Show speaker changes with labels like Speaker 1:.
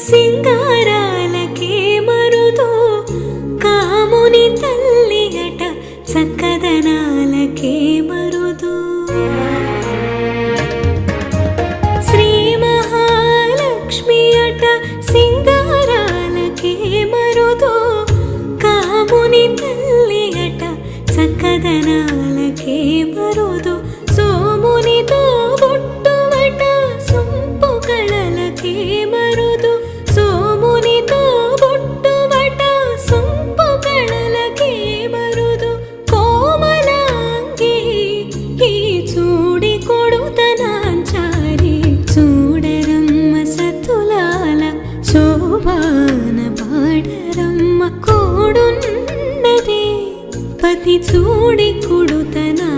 Speaker 1: సింగారాలకే మరుదు కాముని తల్లి అట చక్కదనాలకే మరుదు శ్రీ మహాలక్ష్మి అట సింగారాలకే మరుదు కాముని తల్లి అట చక్కదనాలకే మరుదు సోమునితో బొట్టువట సొంపు కళలకే మరుదు సోమునితో బొట్టువట సొంపు కళలకే మరుదు కోమలాంగి ఈ చూడి కొడుతనాంచారి చూడరమ్మ సతులాల శోభాన పాడరమ్మ కోడున్నదే పతి చూడి కొడుతనా